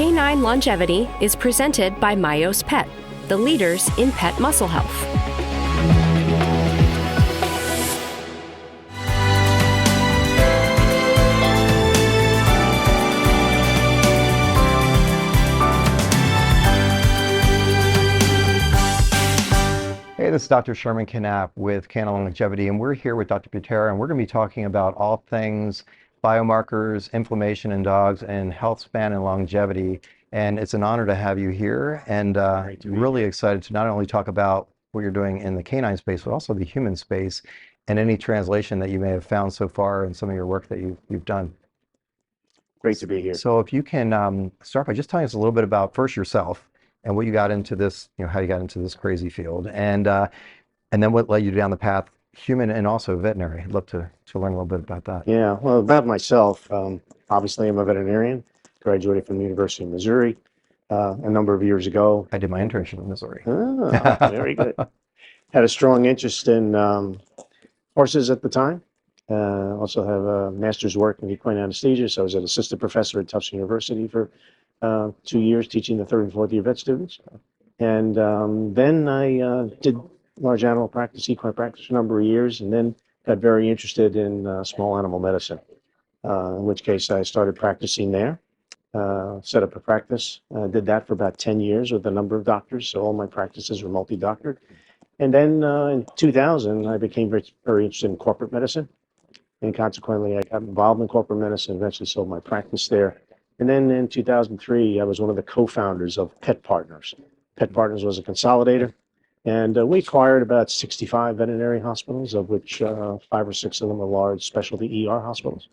Canine Longevity is presented by Myos Pet, the leaders in pet muscle health. Hey, this is Dr. Sherman Knapp with Canine Longevity, and we're here with Dr. Butera, and we're going to be talking about all things biomarkers, inflammation in dogs, and health span and longevity. And it's an honor to have you here, and really excited to not only talk about what you're doing in the canine space, but also the human space, and any translation that you may have found so far in some of your work that you've done. Great to be here. So if you can start by just telling us a little bit about first yourself, and what you got into this, how you got into this crazy field, and then what led you down the path, human and also veterinary. I'd love to learn a little bit about that. Yeah, well, about myself, obviously I'm a veterinarian, graduated from the University of Missouri a number of years ago. I did my internship in Missouri. Ah, very good. Had a strong interest in horses at the time. Also have a master's work in equine anesthesia, so I was an assistant professor at Tufts University for 2 years teaching the third and fourth year vet students. And then I did large animal practice, equine practice for a number of years, and then got very interested in small animal medicine, in which case I started practicing there, set up a practice, did that for about 10 years with a number of doctors, so all my practices were multi-doctored. And then in 2000, I became very interested in corporate medicine, and consequently I got involved in corporate medicine, eventually sold my practice there. And then in 2003, I was one of the co-founders of Pet Partners. Pet Partners was a consolidator, and we acquired about 65 veterinary hospitals, of which 5 or 6 of them are large specialty ER hospitals.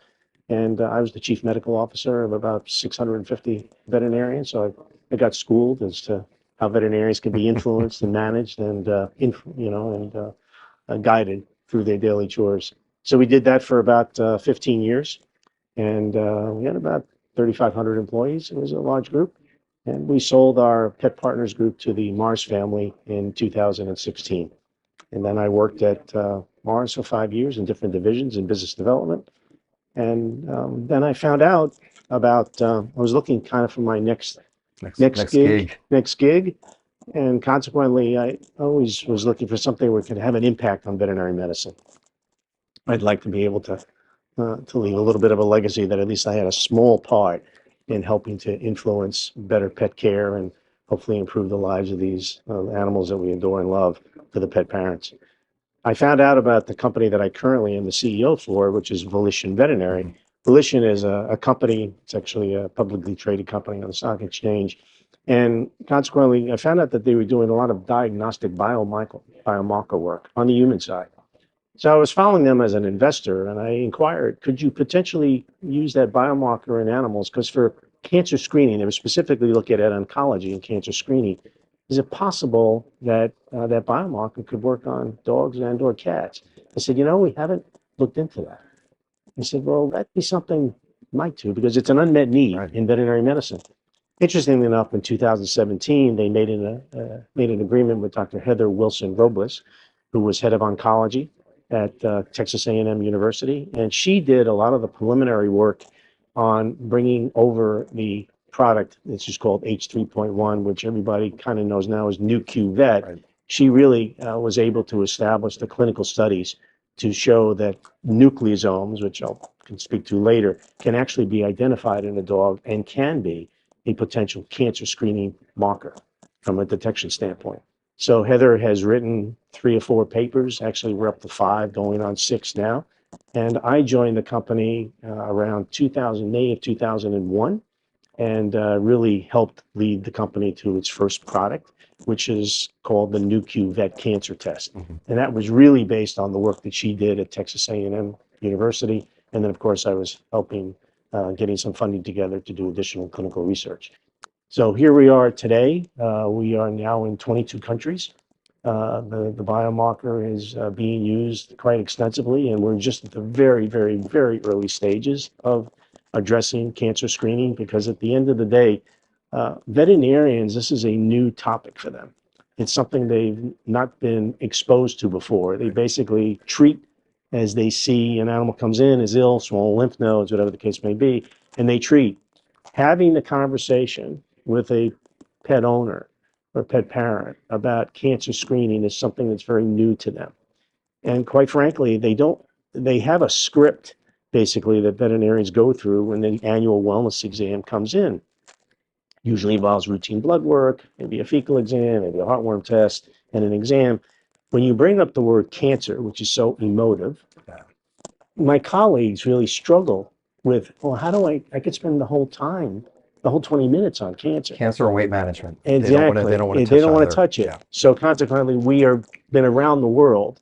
And I was the chief medical officer of about 650 veterinarians, so I got schooled as to how veterinarians can be influenced and managed and guided through their daily chores. So we did that for about 15 years, and we had about 3,500 employees. It was a large group. And we sold our Pet Partners group to the Mars family in 2016. And then I worked at Mars for 5 years in different divisions in business development. And then I found out about, I was looking kind of for my next gig. And consequently, I always was looking for something where it could have an impact on veterinary medicine. I'd like to be able to leave a little bit of a legacy that at least I had a small part in helping to influence better pet care and hopefully improve the lives of these animals that we adore and love for the pet parents. I found out about the company that I currently am the CEO for, which is Volition Veterinary. Mm-hmm. Volition is a company, it's actually a publicly traded company on the stock exchange. And consequently, I found out that they were doing a lot of diagnostic biomarker work on the human side. So I was following them as an investor, and I inquired, could you potentially use that biomarker in animals? Because for cancer screening, they were specifically looking at oncology and cancer screening. Is it possible that that biomarker could work on dogs and or cats? I said, we haven't looked into that. He said, well, that'd be something might do, because it's an unmet need in veterinary medicine. Interestingly enough, in 2017, they made an agreement with Dr. Heather Wilson Robles, who was head of oncology at Texas A&M University, and she did a lot of the preliminary work on bringing over the product that's just called H3.1, which everybody kind of knows now as Nu-Q Vet. Right. She really was able to establish the clinical studies to show that nucleosomes, which I can speak to later, can actually be identified in a dog and can be a potential cancer screening marker from a detection standpoint. So Heather has written 3 or 4 papers. Actually, we're up to 5, going on 6 now. And I joined the company around May of 2001, and really helped lead the company to its first product, which is called the Nu-Q Vet Cancer Test. Mm-hmm. And that was really based on the work that she did at Texas A&M University. And then, of course, I was helping getting some funding together to do additional clinical research. So here we are today. We are now in 22 countries. The biomarker is being used quite extensively, and we're just at the very, very, very early stages of addressing cancer screening, because at the end of the day, veterinarians, this is a new topic for them. It's something they've not been exposed to before. They basically treat as they see an animal comes in, is ill, swollen lymph nodes, whatever the case may be, and they treat. having the conversation with a pet owner or pet parent about cancer screening is something that's very new to them. And quite frankly, they have a script basically that veterinarians go through when the annual wellness exam comes in. Usually involves routine blood work, maybe a fecal exam, maybe a heartworm test, and an exam. When you bring up the word cancer, which is so emotive, my colleagues really struggle with, well, how do I could spend the whole 20 minutes on cancer. Cancer or weight management. Exactly. They don't want They don't want to either. touch it. Yeah. So consequently, we are been around the world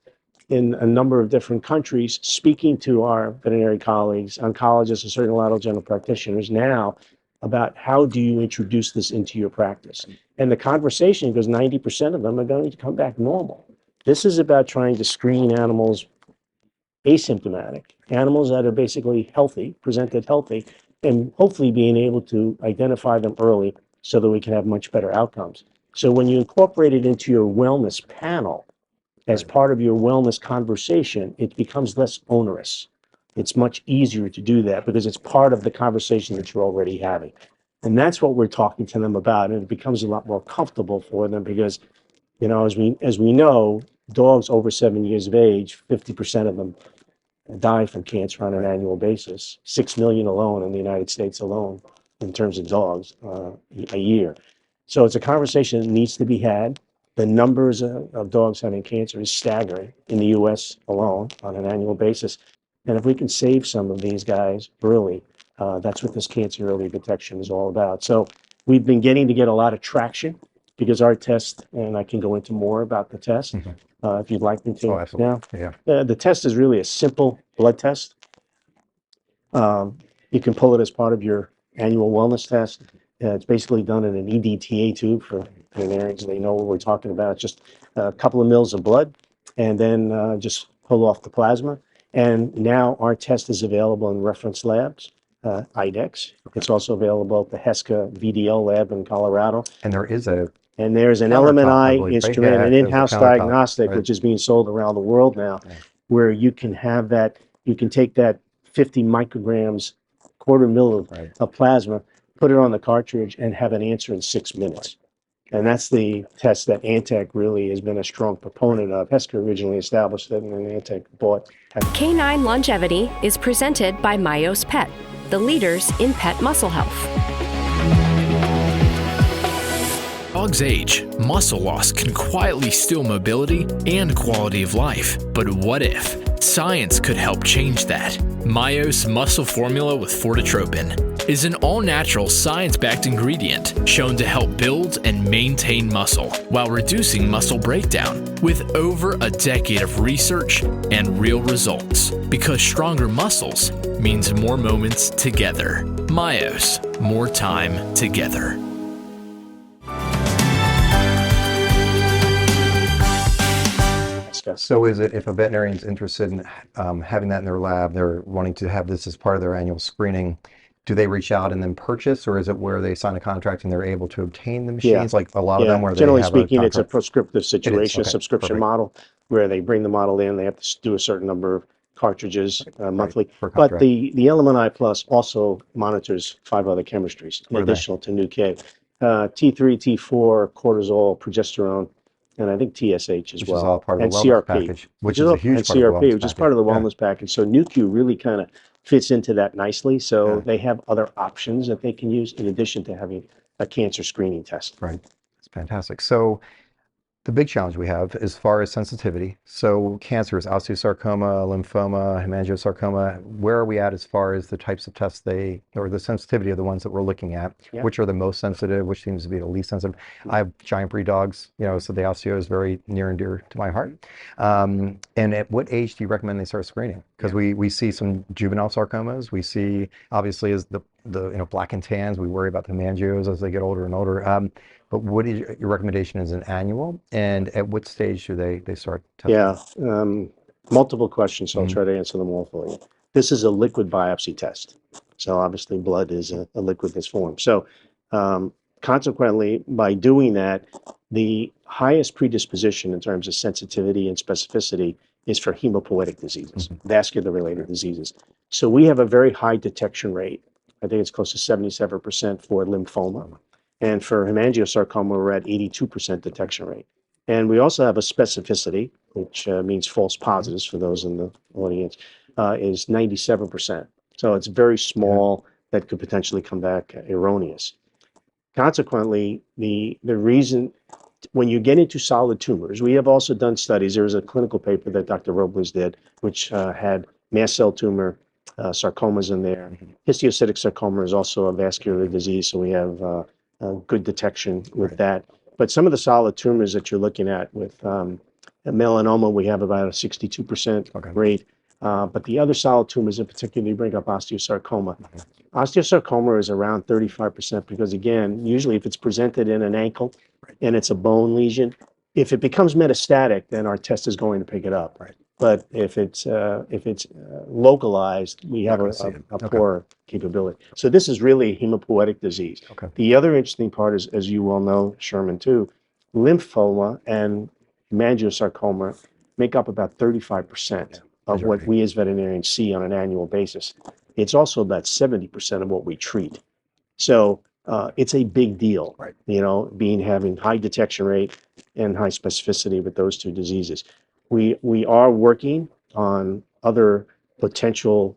in a number of different countries speaking to our veterinary colleagues, oncologists, and certain lot of general practitioners now about how do you introduce this into your practice. And the conversation, because 90% of them are going to come back normal. This is about trying to screen animals asymptomatic, animals that are basically healthy, presented healthy, and hopefully being able to identify them early so that we can have much better outcomes. So when you incorporate it into your wellness panel as part of your wellness conversation, it becomes less onerous. It's much easier to do that because it's part of the conversation that you're already having. And that's what we're talking to them about. And it becomes a lot more comfortable for them because, you know, as we know, dogs over 7 years of age, 50% of them die from cancer on an annual basis. 6 million alone in the United States alone in terms of dogs a year. So it's a conversation that needs to be had. The numbers of dogs having cancer is staggering in the US alone on an annual basis. And if we can save some of these guys early, that's what this cancer early detection is all about. So we've been getting a lot of traction because our test, and I can go into more about the test if you'd like me to. Oh, absolutely. Now, Yeah. the test is really a simple blood test. You can pull it as part of your annual wellness test. It's basically done in an EDTA tube for veterinarians. They know what we're talking about. It's just a couple of mils of blood and then just pull off the plasma. And now our test is available in reference labs, IDEX. It's also available at the HESCA VDL lab in Colorado. And there's And an there's an LMNI instrument, Yeah, an there's a in-house countertop, diagnostic, right. which is being sold around the world now, Yeah. where you can have that, you can take that 50 micrograms, quarter mil Right. of plasma, put it on the cartridge and have an answer in 6 minutes. And that's the test that Antec really has been a strong proponent of. HESCA originally established it and then Antec bought. Canine Longevity is presented by Myos Pet, the leaders in pet muscle health. Dog's age, muscle loss can quietly steal mobility and quality of life. But what if science could help change that? Myos Muscle Formula with Fortitropin is an all-natural, science-backed ingredient shown to help build and maintain muscle while reducing muscle breakdown with over a decade of research and real results. Because stronger muscles means more moments together. Myos, more time together. So is it, if a veterinarian's interested in having that in their lab, they're wanting to have this as part of their annual screening, do they reach out and then purchase, or is it where they sign a contract and they're able to obtain the machines? Like a lot of them where generally they have speaking, a it's a contract? prescriptive situation, Okay, subscription perfect. model, where they bring the model in, they have to do a certain number of cartridges monthly. per But contract. the LMNI Plus also monitors 5 other chemistries in What are they? additional to Nuke. T3, T4, cortisol, progesterone, and I think TSH as Which well. is all part of and the wellness CRP, package, which is a all- huge and part of the CRP, wellness which is package. part of the Yeah. wellness package. So NuQ really kind of fits into that nicely. So Yeah. they have other options that they can use in addition to having a cancer screening test. Right. It's fantastic. So the big challenge we have as far as sensitivity. So cancers, osteosarcoma, lymphoma, hemangiosarcoma, where are we at as far as the types of tests or the sensitivity of the ones that we're looking at? Yeah. Which are the most sensitive, which seems to be the least sensitive? I have giant breed dogs, so the osteo is very near and dear to my heart. And at what age do you recommend they start screening? Because we see some juvenile sarcomas. We see, obviously, as the black and tans, we worry about the hemangios as they get older and older. But what is your recommendation as an annual, and at what stage do they start testing? Yeah, multiple questions, so I'll try to answer them all for you. This is a liquid biopsy test. So obviously blood is a liquid that's formed. So consequently, by doing that, the highest predisposition in terms of sensitivity and specificity is for hemopoietic diseases, vascular related diseases. So we have a very high detection rate I think it's close to 77% for lymphoma. And for hemangiosarcoma, we're at 82% detection rate. And we also have a specificity, which means false positives for those in the audience, is 97%. So it's very small that could potentially come back erroneous. Consequently, the reason when you get into solid tumors, we have also done studies. There was a clinical paper that Dr. Robles did, which had mast cell tumor sarcomas in there. Histiocytic sarcoma is also a vascular disease, so we have good detection with that. But some of the solid tumors that you're looking at with melanoma, we have about a 62% rate. But the other solid tumors in particular, you bring up osteosarcoma. Osteosarcoma is around 35% because, again, usually if it's presented in an ankle and it's a bone lesion, if it becomes metastatic, then our test is going to pick it up. But if it's localized, we have a poor capability. So this is really a hemopoietic disease. The other interesting part is, as you well know, Sherman, too, lymphoma and hemangiosarcoma make up about 35% of what we as veterinarians see on an annual basis. It's also about 70% of what we treat. So it's a big deal, you know, having high detection rate and high specificity with those two diseases. We are working on other potential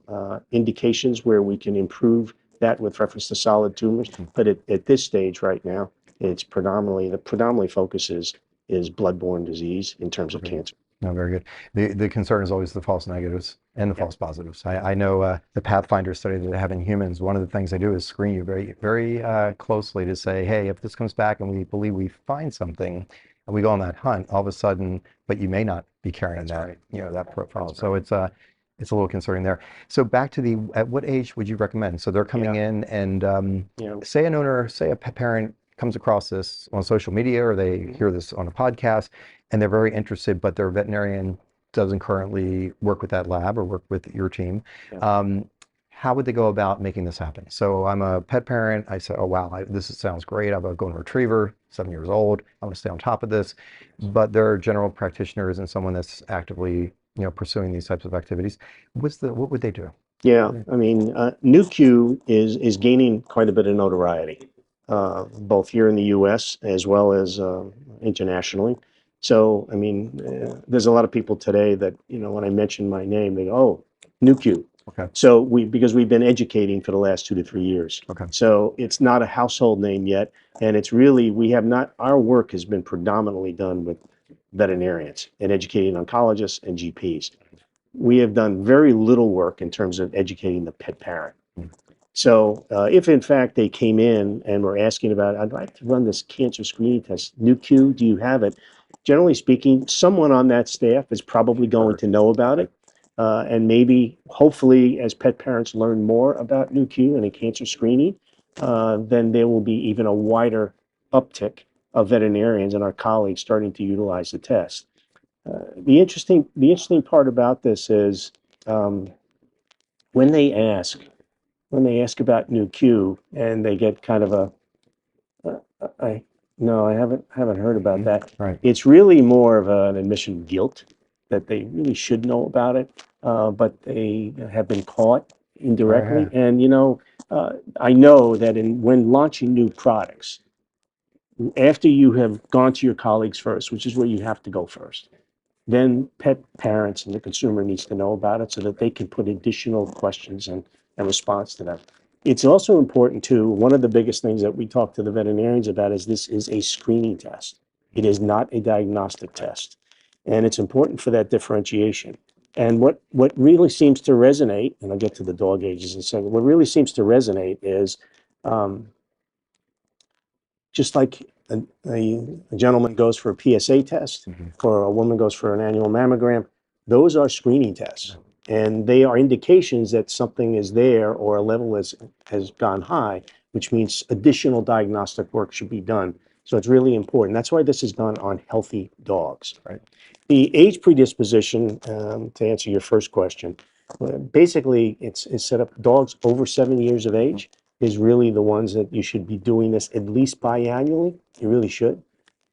indications where we can improve that with reference to solid tumors. But at this stage right now, it's predominantly focus is bloodborne disease in terms of cancer. No, very good. The concern is always the false negatives and the false positives. I know the Pathfinder study that they have in humans, one of the things they do is screen you very, very closely to say, hey, if this comes back and we believe we find something, and we go on that hunt, all of a sudden, but you may not be carrying that, you know, that profile. So it's a little concerning there. So back to at what age would you recommend? So they're coming in and say a pet parent comes across this on social media or they hear this on a podcast and they're very interested, but their veterinarian doesn't currently work with that lab or work with your team. How would they go about making this happen? So I'm a pet parent. I say, oh, wow, this sounds great. I'm a golden retriever, 7 years old. I want to stay on top of this. But there are general practitioners and someone that's actively, you know, pursuing these types of activities. What would they do? Yeah, I mean, Nu.Q is gaining quite a bit of notoriety, both here in the U.S. as well as internationally. So, I mean, there's a lot of people today that, you know, when I mention my name, they go, oh, Nu.Q. So because we've been educating for the last 2 to 3 years. So it's not a household name yet. And it's really, our work has been predominantly done with veterinarians and educating oncologists and GPs. We have done very little work in terms of educating the pet parent. So if in fact they came in and were asking about, I'd like to run this cancer screening test, Nu.Q, do you have it? Generally speaking, someone on that staff is probably going to know about it. And maybe, hopefully, as pet parents learn more about Nu.Q and in cancer screening, then there will be even a wider uptick of veterinarians and our colleagues starting to utilize the test. The interesting part about this is when they ask about Nu.Q and they get kind of I haven't heard about that. It's really more of an admission of guilt that they really should know about it, but they have been caught indirectly. And, you know, I know that when launching new products, after you have gone to your colleagues first, which is where you have to go first, then pet parents and the consumer needs to know about it so that they can put additional questions and response to them. It's also important too, one of the biggest things that we talk to the veterinarians about is this is a screening test. It is not a diagnostic test. And it's important for that differentiation. And what really seems to resonate, and I'll get to the dog ages in a second, what really seems to resonate is just like a gentleman goes for a PSA test, or a woman goes for an annual mammogram, those are screening tests. And they are indications that something is there or a level has gone high, which means additional diagnostic work should be done. So it's really important. That's why this is done on healthy dogs. The age predisposition, to answer your first question, basically it's set up, dogs over 7 years of age is really the ones that you should be doing this at least biannually. You really should.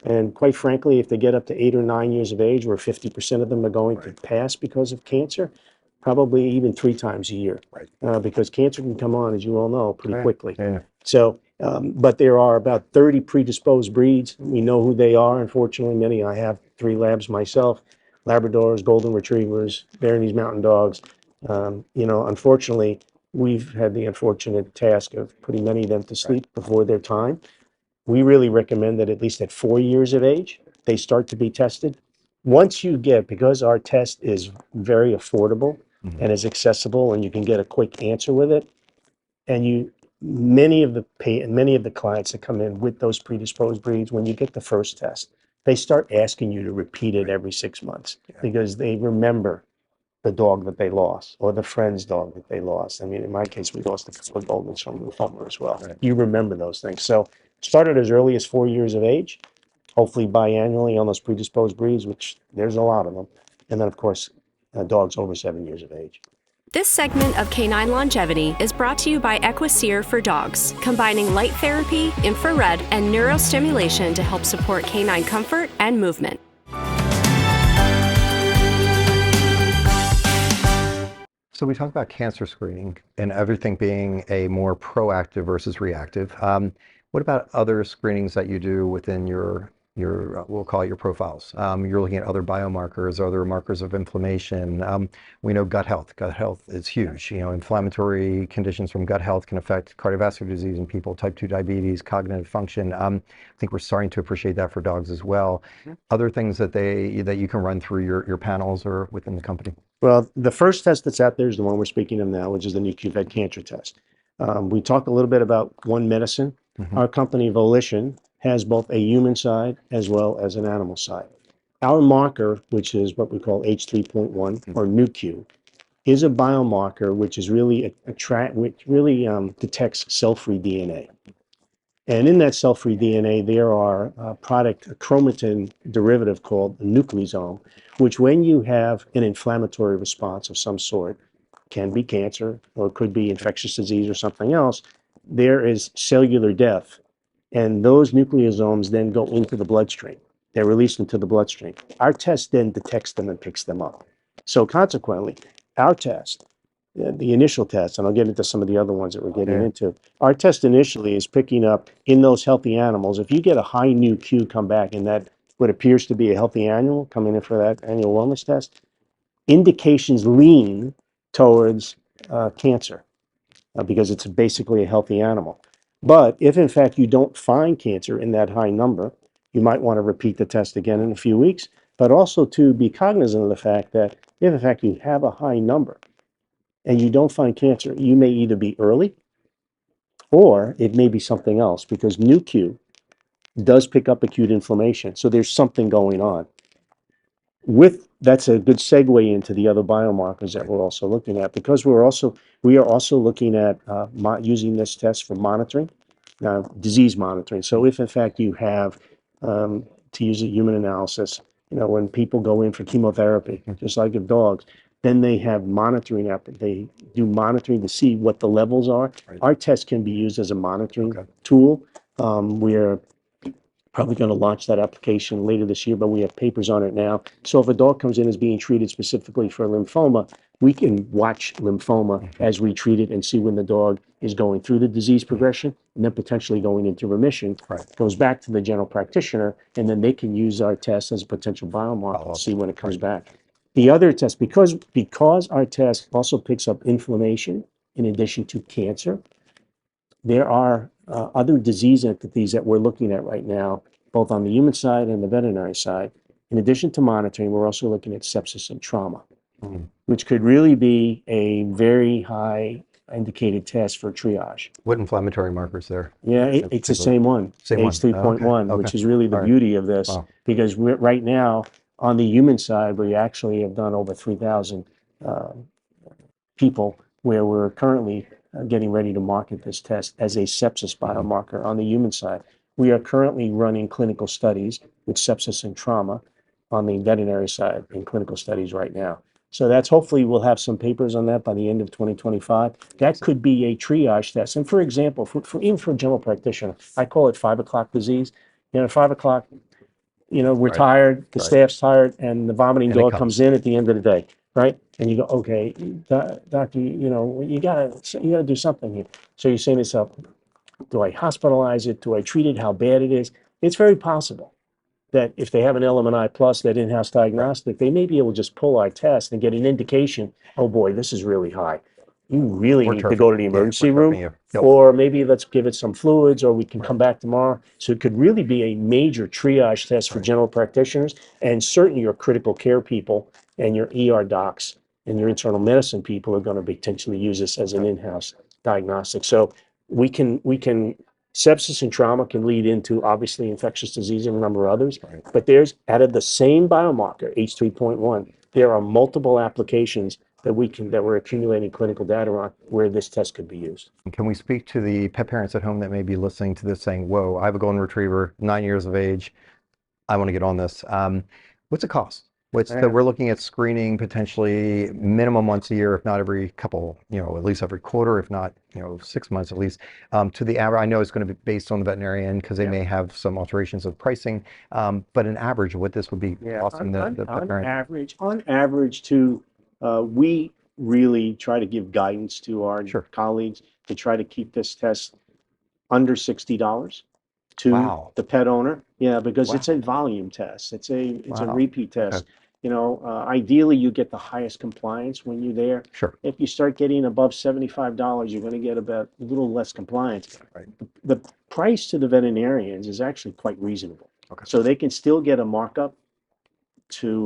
And quite frankly, if they get up to 8 or 9 years of age, where 50% of them are going to pass because of cancer, probably even 3 times a year. Right. Because cancer can come on, as you all know, pretty Yeah, quickly. yeah. So, but there are about 30 predisposed breeds. We know who they are. Unfortunately, many. I have 3 labs myself: Labradors, Golden Retrievers, Bernese Mountain Dogs. Unfortunately, we've had the unfortunate task of putting many of them to sleep before their time. We really recommend that at least at 4 years of age, they start to be tested. Once you get, because our test is very affordable and is accessible, and you can get a quick answer with it, and many of the clients that come in with those predisposed breeds, when you get the first test, they start asking you to repeat it every 6 months because they remember the dog that they lost or the friend's dog that they lost. I mean, in my case, we lost a couple of Goldens from lymphoma as well. Right. You remember those things. So started as early as 4 years of age, hopefully biannually on those predisposed breeds, which there's a lot of them. And then, of course, dogs over 7 years of age. This segment of Canine Longevity is brought to you by Equiseer for Dogs, combining light therapy, infrared, and neurostimulation to help support canine comfort and movement. So we talk about cancer screening and everything being a more proactive versus reactive. What about other screenings that you do within your we'll call it your profiles? You're looking at other biomarkers, other markers of inflammation. We know gut health. Gut health is huge. Inflammatory conditions from gut health can affect cardiovascular disease in people, type 2 diabetes, cognitive function. I think we're starting to appreciate that for dogs as well. Other things that you can run through your panels or within the company. Well, the first test that's out there is the one we're speaking of now, which is the Nu.Q Vet Cancer Test. We talked a little bit about One Medicine. Our company, Volition, has both a human side as well as an animal side. Our marker, which is what we call H3.1 or Nu.Q, is a biomarker which is really detects cell-free DNA. And in that cell-free DNA, there are a chromatin derivative called a nucleosome, which when you have an inflammatory response of some sort, can be cancer or it could be infectious disease or something else, there is cellular death. And those nucleosomes then go into the bloodstream. They're released into the bloodstream. Our test then detects them and picks them up. So consequently, our test, the initial test, and I'll get into some of the other ones that we're getting into. Our test initially is picking up in those healthy animals. If you get a high Nu.Q come back in that what appears to be a healthy animal coming in for that annual wellness test, indications lean towards cancer because it's basically a healthy animal. But if in fact you don't find cancer in that high number, you might want to repeat the test again in a few weeks, but also to be cognizant of the fact that if in fact you have a high number, and you don't find cancer, you may either be early or it may be something else because Nu.Q does pick up acute inflammation. So there's something going on. That's a good segue into the other biomarkers that we're also looking at because we are also looking at using this test for monitoring, disease monitoring. So if in fact you have, to use a human analysis, when people go in for chemotherapy, just like if dogs, then they have monitoring they do monitoring to see what the levels are. Right. Our test can be used as a monitoring tool. We're probably going to launch that application later this year, but we have papers on it now. So if a dog comes in as being treated specifically for lymphoma, we can watch lymphoma as we treat it and see when the dog is going through the disease progression and then potentially going into remission. Right. Goes back to the general practitioner, and then they can use our test as a potential biomarker to see when it comes back. The other test, because our test also picks up inflammation in addition to cancer, there are other disease entities that we're looking at right now, both on the human side and the veterinary side. In addition to monitoring, we're also looking at sepsis and trauma, which could really be a very high indicated test for triage. What inflammatory markers there? Yeah, it's the same one, H3.1, Okay. which is really the beauty of this, because right now, on the human side, we actually have done over 3,000 people where we're currently getting ready to market this test as a sepsis biomarker on the human side. We are currently running clinical studies with sepsis and trauma on the veterinary side in clinical studies right now. So that's hopefully we'll have some papers on that by the end of 2025. That could be a triage test. And for example, even for a general practitioner, I call it 5 o'clock disease. 5 o'clock, we're tired, the staff's tired, and the vomiting dog comes in at the end of the day. right? And you go, okay, doctor, you gotta do something here. So you're saying to yourself, do I hospitalize it? Do I treat it? How bad it is? It's very possible that if they have an LMNI plus, that in-house diagnostic, they may be able to just pull our test and get an indication, oh boy, this is really high. You really We're need to turfing. go to the Yeah, emergency we're turfing room, you. Yep. or maybe let's give it some fluids, or we can come back tomorrow. So it could really be a major triage test for general practitioners, and certainly your critical care people and your ER docs and your internal medicine people are going to potentially use this as an in-house diagnostic. So we can sepsis and trauma can lead into obviously infectious disease and a number of others, but there's out of the same biomarker, H3.1, there are multiple applications that we're accumulating clinical data on where this test could be used. Can we speak to the pet parents at home that may be listening to this saying, whoa, I have a golden retriever, 9 years of age, I want to get on this. What's it cost? We're looking at screening potentially minimum once a year, if not every couple, at least every quarter, if not, 6 months at least. To the average, I know it's going to be based on the veterinarian because they may have some alterations of pricing, but an average of what this would be costing the pet parent. On average, we really try to give guidance to our colleagues to try to keep this test under $60 to the pet owner. Yeah, because it's a volume test. It's a repeat test. Ideally you get the highest compliance when you're there. Sure. If you start getting above $75, you're going to get about a little less compliance. Right. The price to the veterinarians is actually quite reasonable. Okay. So they can still get a markup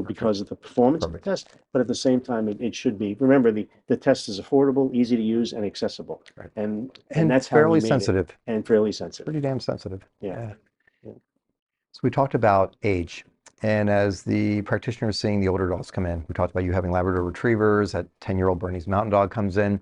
because of the performance of the test, but at the same time, it should be. Remember, the test is affordable, easy to use, and accessible, and that's how fairly we made sensitive. it. And fairly sensitive. Pretty damn sensitive. Yeah. So we talked about age, and as the practitioner is seeing the older dogs come in, we talked about you having Labrador retrievers. That 10-year-old Bernese Mountain Dog comes in.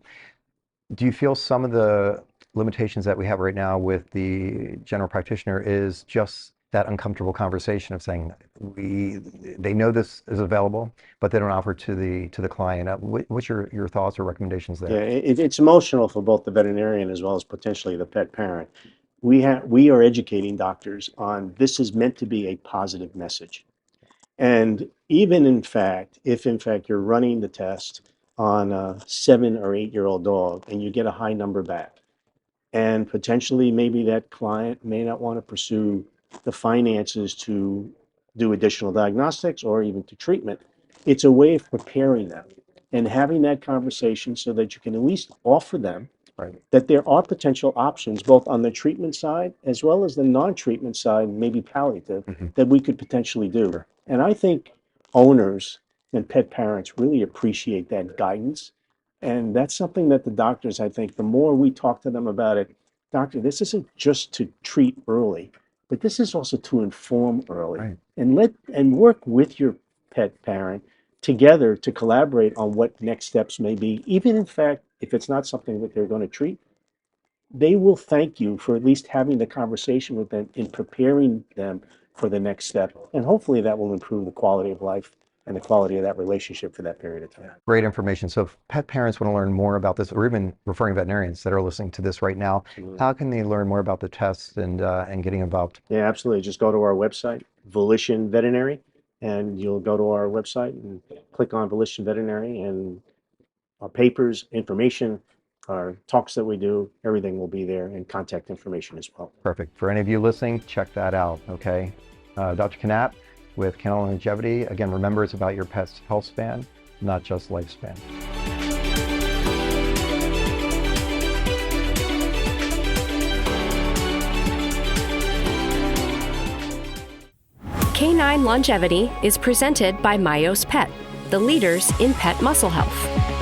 Do you feel some of the limitations that we have right now with the general practitioner is just that uncomfortable conversation of saying they know this is available, but they don't offer to the client? What's your thoughts or recommendations there? Yeah, it's emotional for both the veterinarian as well as potentially the pet parent. We are educating doctors on this is meant to be a positive message, and even if in fact you're running the test on a 7 or 8-year-old dog and you get a high number back, and potentially maybe that client may not want to pursue the finances to do additional diagnostics or even to treatment, it's a way of preparing them and having that conversation so that you can at least offer them that there are potential options both on the treatment side as well as the non-treatment side, maybe palliative, that we could potentially do. Sure. And I think owners and pet parents really appreciate that guidance. And that's something that the doctors, I think, the more we talk to them about it, doctor, this isn't just to treat early, but this is also to inform early and work with your pet parent together to collaborate on what next steps may be. Even in fact, if it's not something that they're going to treat, they will thank you for at least having the conversation with them in preparing them for the next step. And hopefully that will improve the quality of life and the quality of that relationship for that period of time. Great information. So if pet parents want to learn more about this, or even referring veterinarians that are listening to this right now, how can they learn more about the tests and getting involved? Yeah, absolutely. Just go to our website, Volition Veterinary, and you'll go to our website and click on Volition Veterinary, and our papers, information, our talks that we do, everything will be there, and contact information as well. Perfect. For any of you listening, check that out, okay? Dr. Canap with Canine Longevity. Again, remember, it's about your pet's health span, not just lifespan. Canine Longevity is presented by Myos Pet, the leaders in pet muscle health.